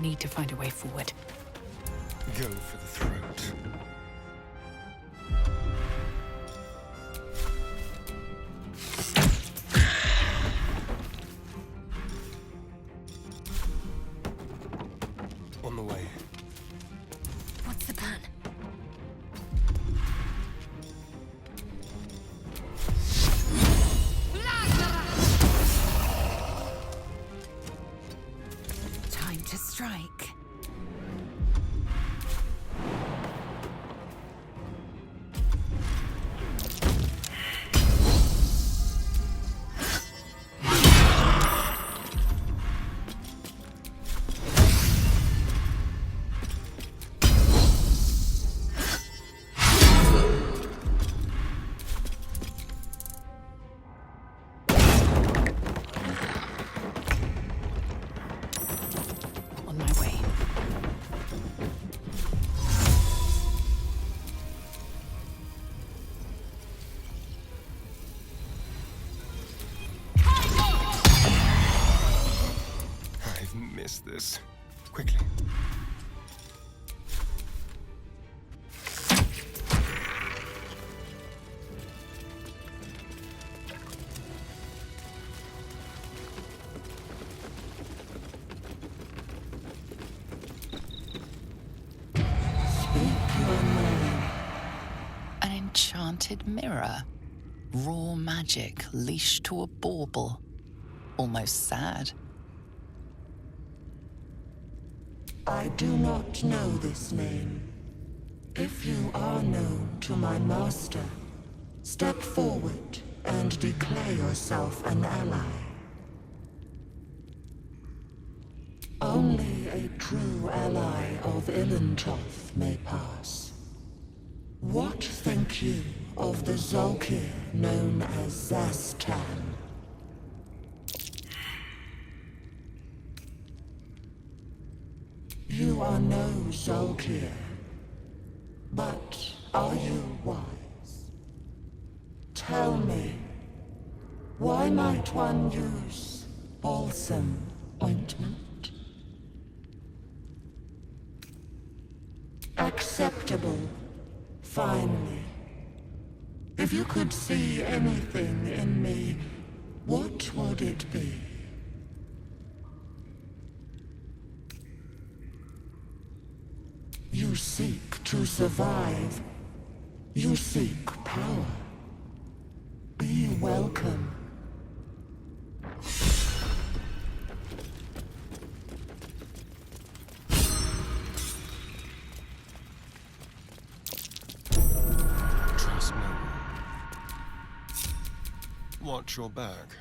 Need to find a way forward. Go for the throat. On the way. What's the plan? Time to strike. On my way. I've missed this. Quickly. An enchanted mirror. Raw magic leashed to a bauble. Almost sad. I do not know this name. If you are known to my master, step forward and declare yourself an ally. Only a true ally of Ilintoth may pass. What think you of the Zolkir known as Zastan? You are no Zolkir, but are you wise? Tell me, why might one use balsam ointment? Acceptable, finally. If you could see anything in me, what would it be? You seek to survive. You seek power. Be welcome. Trust no one. Watch your back.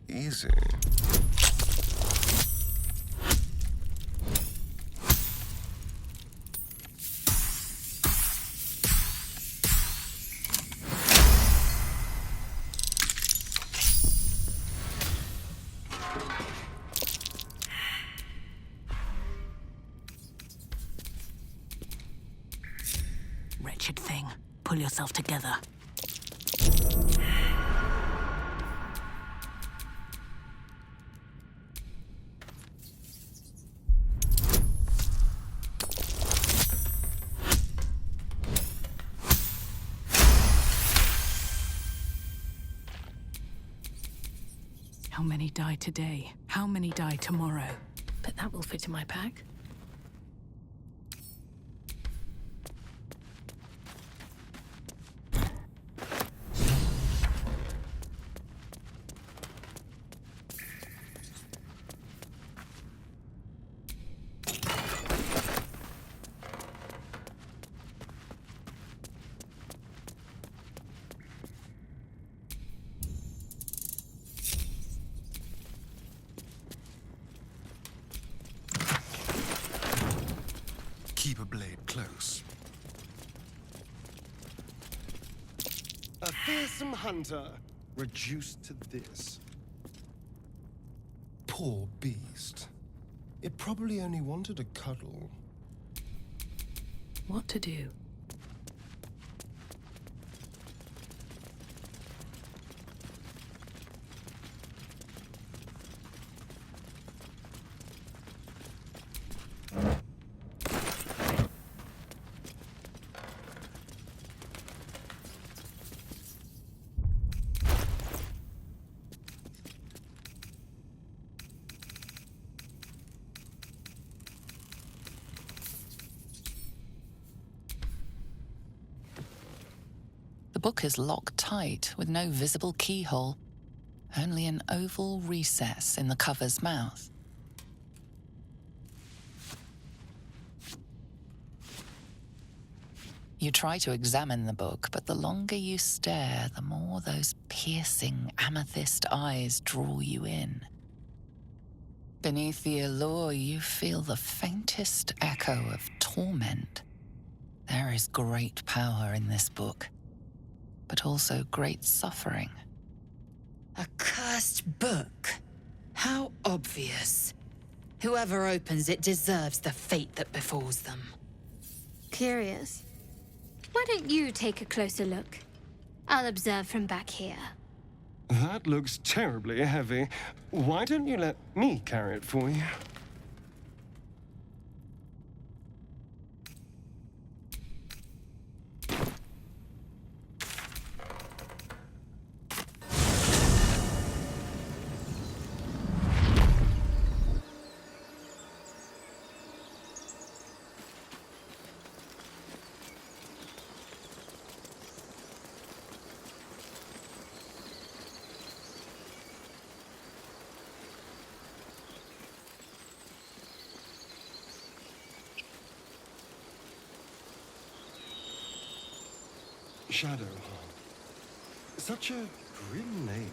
Easy. Wretched thing. Pull yourself together. How many die today? How many die tomorrow? But that will fit in my pack. fearsome hunter reduced to this. Poor beast. It probably only wanted a cuddle. What to do? The book is locked tight with no visible keyhole, only an oval recess in the cover's mouth. You try to examine the book, but the longer you stare, the more those piercing amethyst eyes draw you in. Beneath the allure, you feel the faintest echo of torment. There is great power in this book, but also great suffering. A cursed book? How obvious. Whoever opens it deserves the fate that befalls them. Curious. Why don't you take a closer look? I'll observe from back here. That looks terribly heavy. Why don't you let me carry it for you? Shadowheart. Such a grim name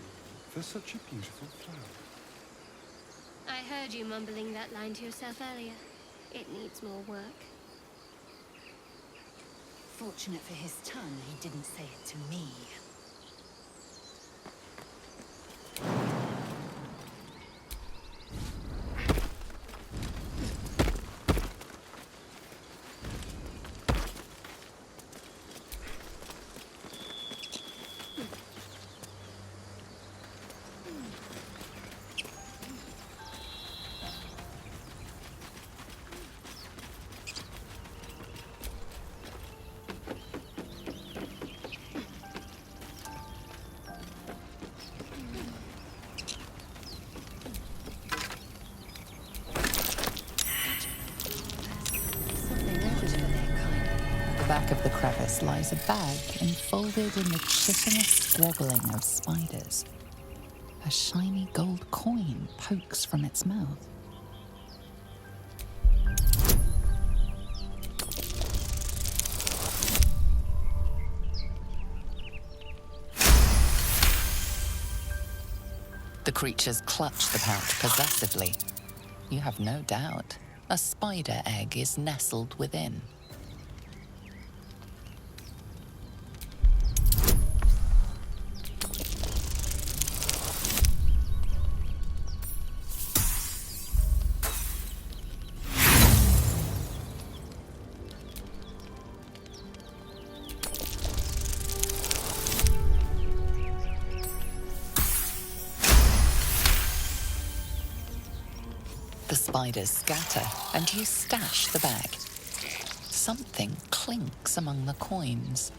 for such a beautiful flower. I heard you mumbling that line to yourself earlier. It needs more work. Fortunate for his tongue, he didn't say it to me. Back of the crevice lies a bag enfolded in the chitinous squabbling of spiders. A shiny gold coin pokes from its mouth. The creatures clutch the pouch possessively. You have no doubt. A spider egg is nestled within. The spiders scatter, and you stash the bag. Something clinks among the coins.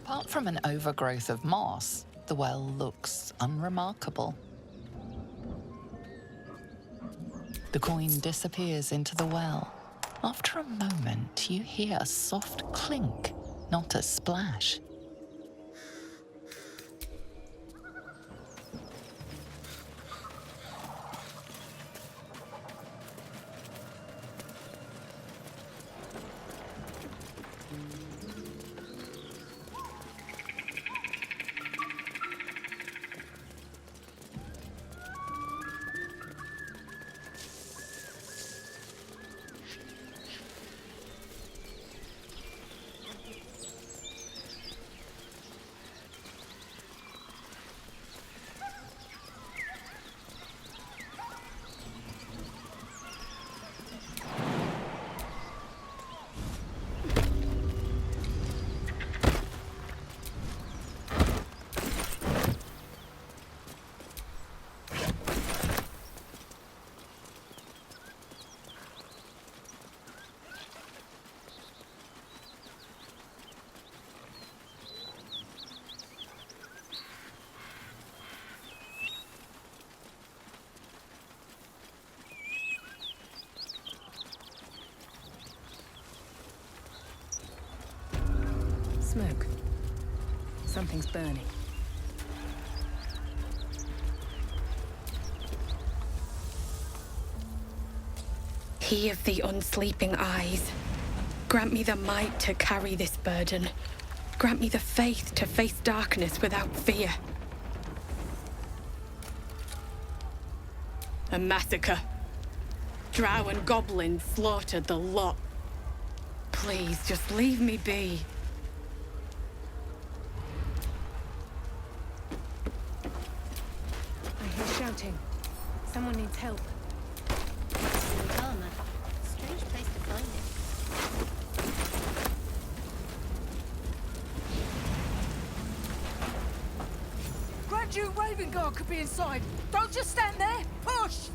Apart from an overgrowth of moss, the well looks unremarkable. The coin disappears into the well, After a moment, you hear a soft clink, not a splash. Smoke. Something's burning. He of the unsleeping eyes, grant me the might to carry this burden. Grant me the faith to face darkness without fear. A massacre. Drow and goblins slaughtered the lot. Please, just leave me be. I hear shouting. Someone needs help. Armor. Strange place to find it. Grand Duke Ravengard could be inside. Don't just stand there. Push!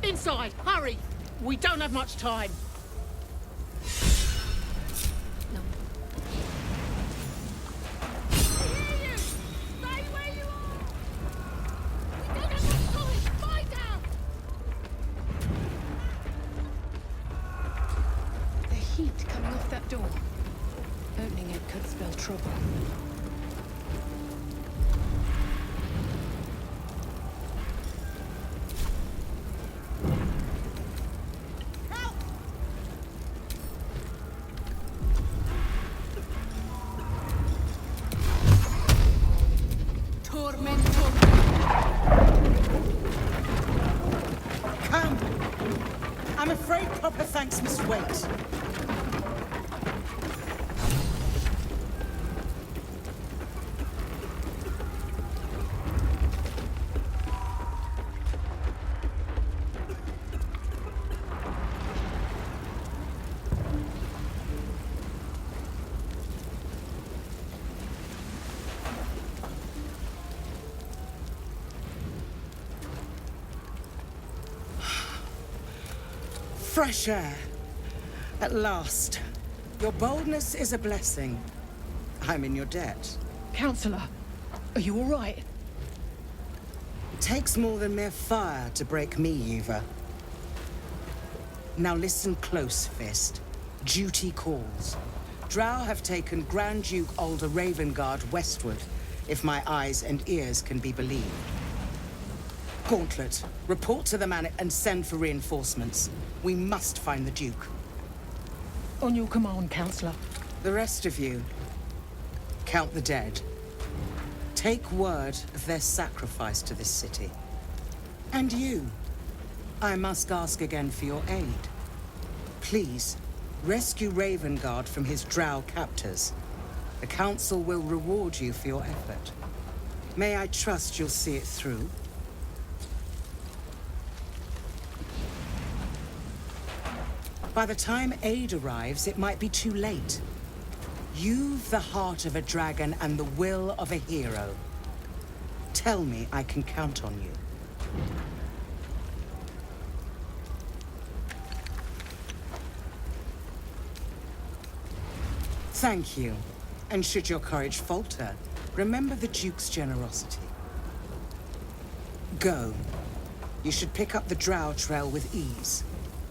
Inside, hurry! We don't have much time. The heat coming off that door. Opening it could spell trouble. Come! I'm afraid proper thanks must wait. Fresh air. At last. Your boldness is a blessing. I'm in your debt. Counselor, are you all right? It takes more than mere fire to break me, Yuva. Now listen close, Fist. Duty calls. Drow have taken Grand Duke Alder Ravengard westward, if my eyes and ears can be believed. Gauntlet, report to the man and send for reinforcements. We must find the Duke. On your command, Counselor. The rest of you, count the dead. Take word of their sacrifice to this city. And you, I must ask again for your aid. Please, rescue Ravengard from his drow captors. The Council will reward you for your effort. May I trust you'll see it through? By the time aid arrives, it might be too late. You've the heart of a dragon and the will of a hero. Tell me I can count on you. Thank you. And should your courage falter, remember the Duke's generosity. Go. You should pick up the Drow trail with ease.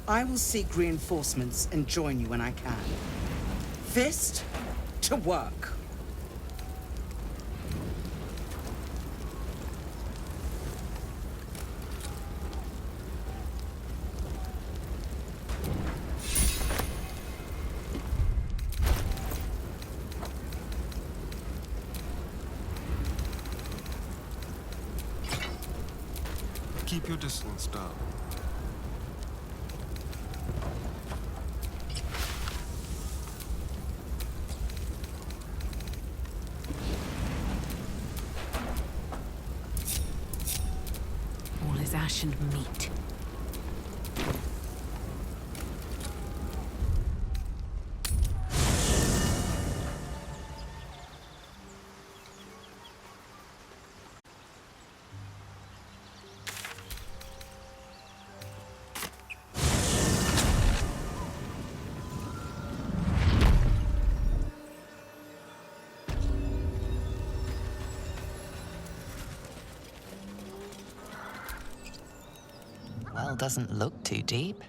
I will seek reinforcements and join you when I can. Fist to work. Keep your distance down. All is ash and meat. Well doesn't look too deep,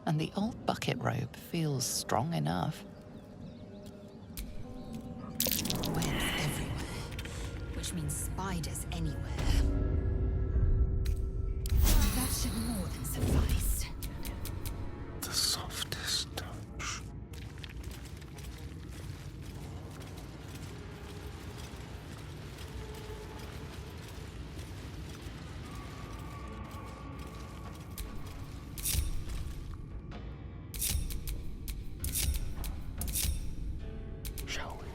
and the old bucket rope feels strong enough. Webs everywhere, which means spiders anywhere. That should more than suffice. The softest touch. Shall we?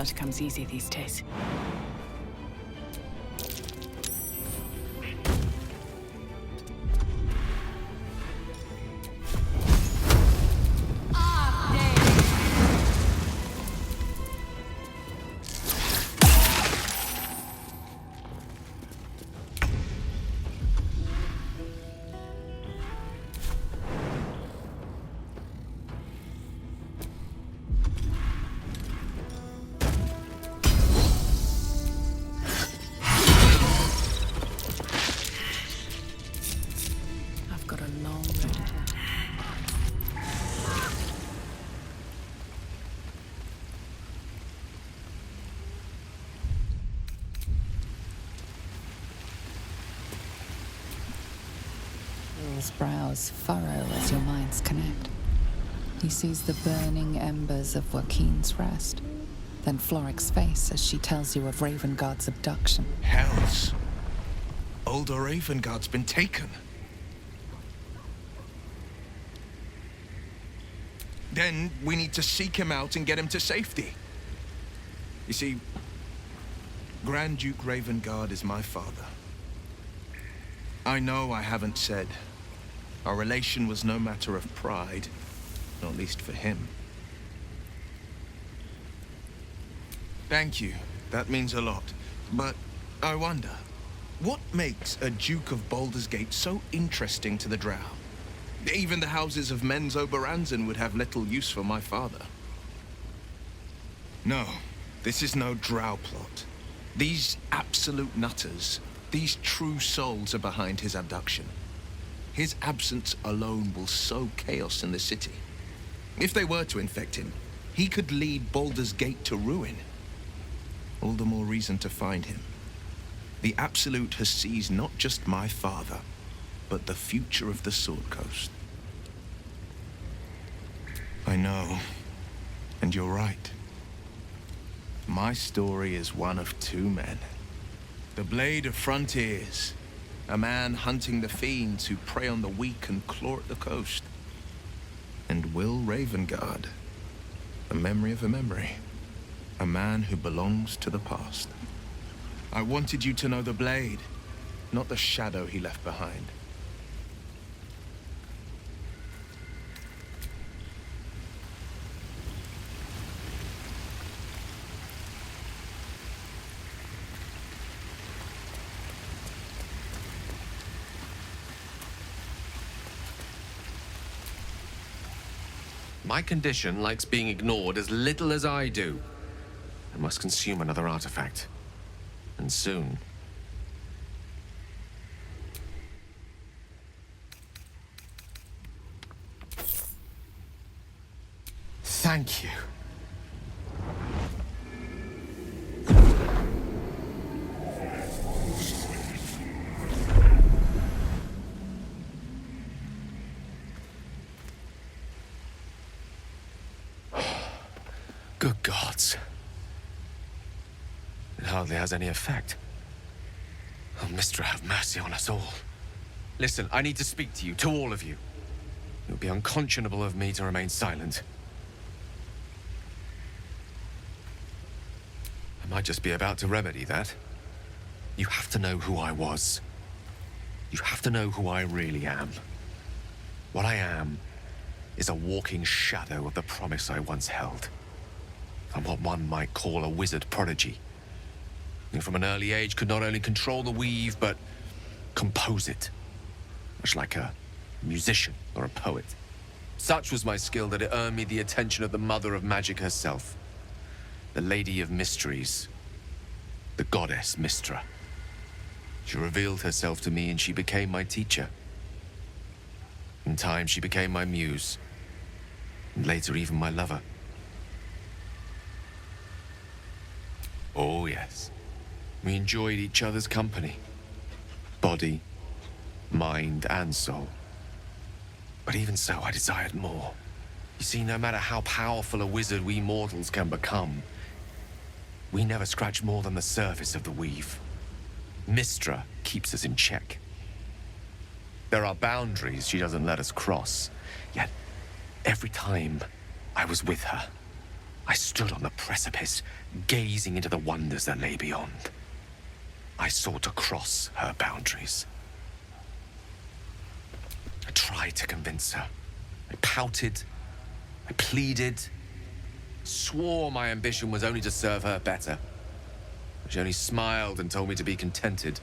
blood comes easy these days. I've got a long road ahead. Gale's brows furrow as your minds connect. He sees the burning embers of Joaquin's rest, then Floric's face as she tells you of Ravengard's abduction. Hells. Older Ravengard's been taken. Then we need to seek him out and get him to safety. You see, Grand Duke Ravengard is my father. I know I haven't said. Our relation was no matter of pride, not least for him. Thank you. That means a lot. But I wonder, what makes a Duke of Baldur's Gate so interesting to the Drow? Even the houses of Men's Oberanzen would have little use for my father. No, this is no Drow plot. These absolute nutters, these true souls are behind his abduction. His absence alone will sow chaos in the city. If they were to infect him, he could lead Baldur's Gate to ruin. All the more reason to find him. The Absolute has seized not just my father, but the future of the Sword Coast. I know, and you're right. My story is one of two men. The Blade of Frontiers, a man hunting the fiends who prey on the weak and claw at the coast. And Will Ravengard, a memory of a memory, a man who belongs to the past. I wanted you to know the Blade, not the shadow he left behind. My condition likes being ignored as little as I do. I must consume another artifact. And soon. Thank you. Good gods. It hardly has any effect. Oh, Mistra, have mercy on us all. Listen, I need to speak to you, to all of you. It would be unconscionable of me to remain silent. I might just be about to remedy that. You have to know who I was. You have to know who I really am. What I am is a walking shadow of the promise I once held. I'm what one might call a wizard prodigy. Who from an early age could not only control the weave, but compose it. Much like a musician or a poet. Such was my skill that it earned me the attention of the mother of magic herself. The Lady of Mysteries. The goddess Mistra. She revealed herself to me and she became my teacher. In time, she became my muse. And later, even my lover. Oh, yes. We enjoyed each other's company. Body, mind, and soul. But even so, I desired more. You see, no matter how powerful a wizard we mortals can become, we never scratch more than the surface of the weave. Mistra keeps us in check. There are boundaries she doesn't let us cross. Yet, every time I was with her, I stood on the precipice, gazing into the wonders that lay beyond. I sought to cross her boundaries. I tried to convince her. I pouted. I pleaded. Swore my ambition was only to serve her better. She only smiled and told me to be contented.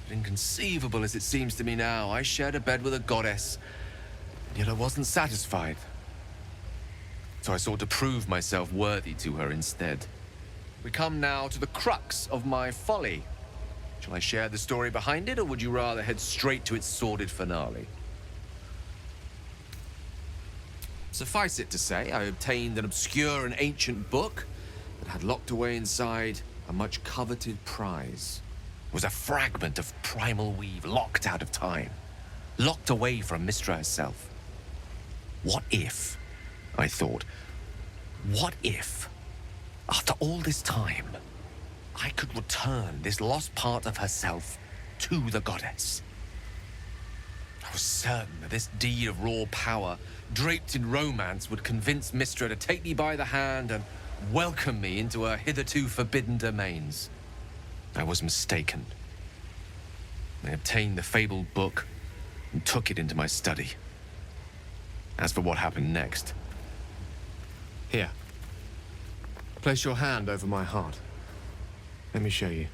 But inconceivable as it seems to me now, I shared a bed with a goddess, yet I wasn't satisfied. So I sought to prove myself worthy to her instead. We come now to the crux of my folly. Shall I share the story behind it, or would you rather head straight to its sordid finale? Suffice it to say, I obtained an obscure and ancient book that had locked away inside a much coveted prize. It was a fragment of primal weave locked out of time, locked away from Mystra herself. What if, I thought, what if, after all this time, I could return this lost part of herself to the goddess? I was certain that this deed of raw power, draped in romance, would convince Mystra to take me by the hand and welcome me into her hitherto forbidden domains. I was mistaken. I obtained the fabled book and took it into my study. As for what happened next... Here. Place your hand over my heart. Let me show you.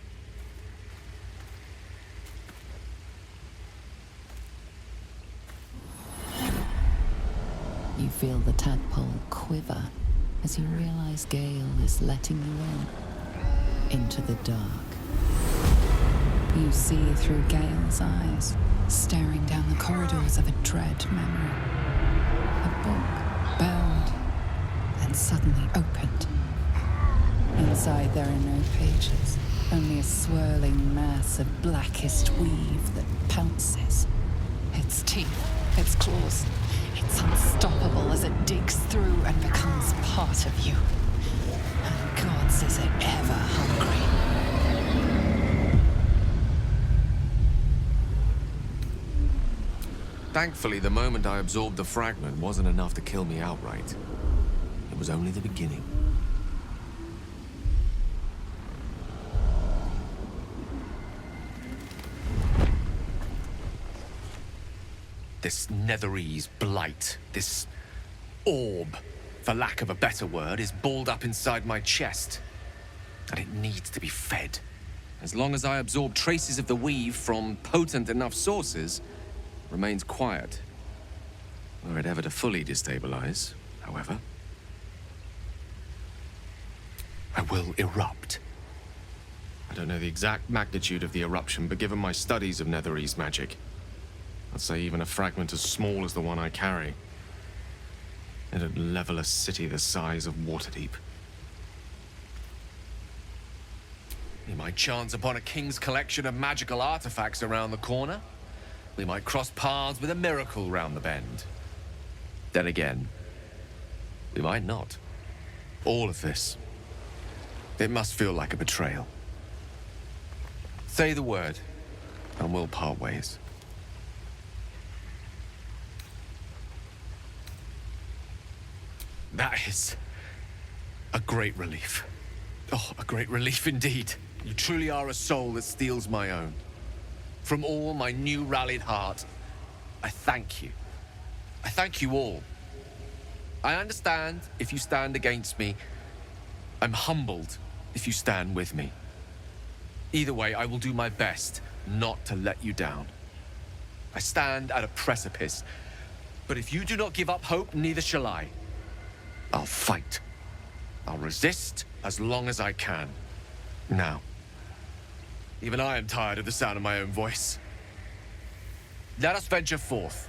You feel the tadpole quiver as you realize Gale is letting you into the dark. You see through Gale's eyes, staring down the corridors of a dread memory. A book bound and suddenly opened. Inside there are no pages, only a swirling mass of blackest weave that pounces. Its teeth, its claws, it's unstoppable as it digs through and becomes part of you. And gods, is it ever hungry. Thankfully, the moment I absorbed the fragment wasn't enough to kill me outright. It was only the beginning. This Netherese blight, this orb, for lack of a better word, is balled up inside my chest. And it needs to be fed. As long as I absorb traces of the weave from potent enough sources, it remains quiet. Were it ever to fully destabilize, however, I will erupt. I don't know the exact magnitude of the eruption, but given my studies of Netherese magic, I'd say even a fragment as small as the one I carry, it'd level a city the size of Waterdeep. We might chance upon a king's collection of magical artifacts around the corner. We might cross paths with a miracle round the bend. Then again, we might not. All of this, it must feel like a betrayal. Say the word, and we'll part ways. That is a great relief. Oh, a great relief indeed. You truly are a soul that steals my own. From all my new rallied heart, I thank you. I thank you all. I understand if you stand against me. I'm humbled if you stand with me. Either way, I will do my best not to let you down. I stand at a precipice, but if you do not give up hope, neither shall I. I'll fight. I'll resist as long as I can. Now, even I am tired of the sound of my own voice. Let us venture forth.